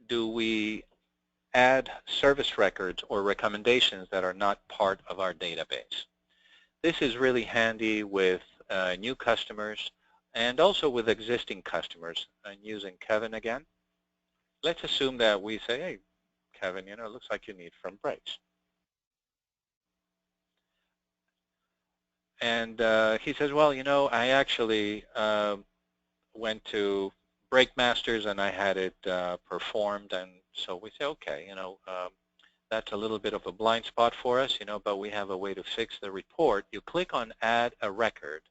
do we add service records or recommendations that are not part of our database. This is really handy with new customers and also with existing customers. And using Kevin again, let's assume that we say, hey, Kevin, it looks like you need front brakes. And he says, well, I actually went to Brake Masters and I had it performed. And so we say, okay, that's a little bit of a blind spot for us, but we have a way to fix the report. You click on Add a Record,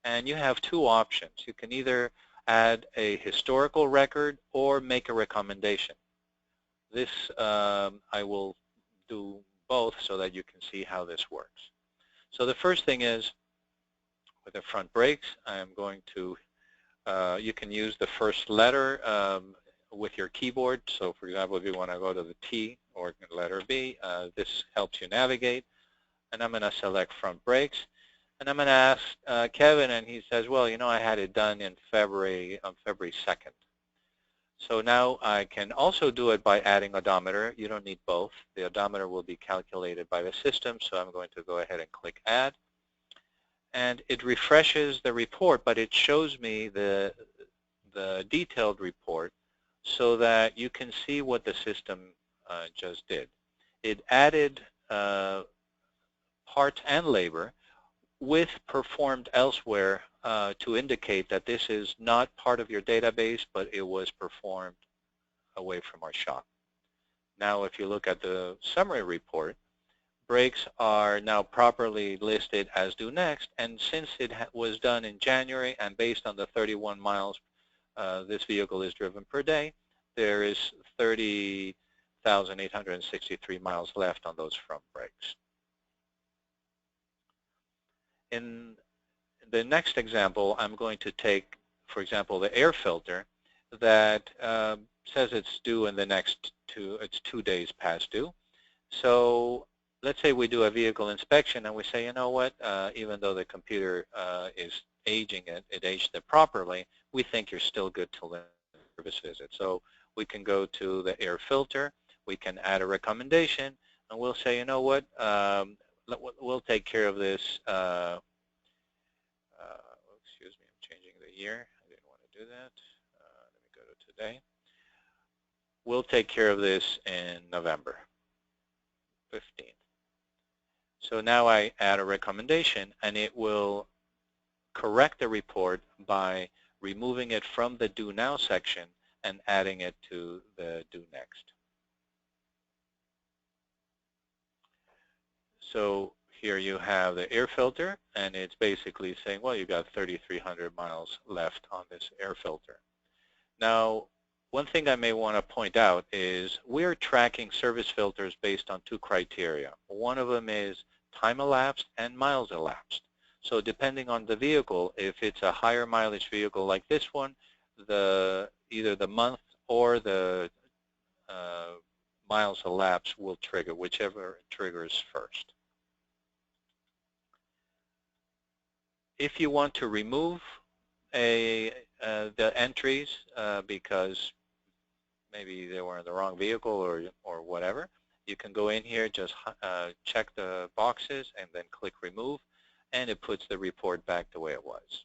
and you have two options. You can either add a historical record or make a recommendation. This, I will do both so that you can see how this works. So the first thing is, with the front brakes, I'm going to, you can use the first letter with your keyboard. So for example, if you want to go to the T or letter B, this helps you navigate. And I'm going to select front brakes. And I'm going to ask Kevin, and he says, well, I had it done in February, on February 2nd. So now I can also do it by adding odometer. You don't need both. The odometer will be calculated by the system, so I'm going to go ahead and click Add. And it refreshes the report, but it shows me the detailed report so that you can see what the system just did. It added parts and labor with performed elsewhere to indicate that this is not part of your database, but it was performed away from our shop. Now, if you look at the summary report, brakes are now properly listed as due next, and since it was done in January and based on the 31 miles this vehicle is driven per day, there is 30,863 miles left on those front brakes. In the next example, I'm going to take, for example, the air filter that says it's due in the next it's 2 days past due. So let's say we do a vehicle inspection and we say, you know what, even though the computer is aging it, aged it properly, we think you're still good till the service visit. So we can go to the air filter, we can add a recommendation, and we'll say, you know what, we'll take care of this. Excuse me, I'm changing the year. I didn't want to do that. Let me go to today. We'll take care of this in November 15th. So now I add a recommendation, and it will correct the report by removing it from the Due Now section and adding it to the Due Next. So here you have the air filter, and it's basically saying, well, you got 3,300 miles left on this air filter. Now, one thing I may want to point out is we're tracking service filters based on two criteria. One of them is time elapsed and miles elapsed. So depending on the vehicle, if it's a higher mileage vehicle like this one, either the month or the miles elapsed will trigger, whichever triggers first. If you want to remove the entries because maybe they were in the wrong vehicle or whatever, you can go in here, just check the boxes, and then click Remove, and it puts the report back the way it was.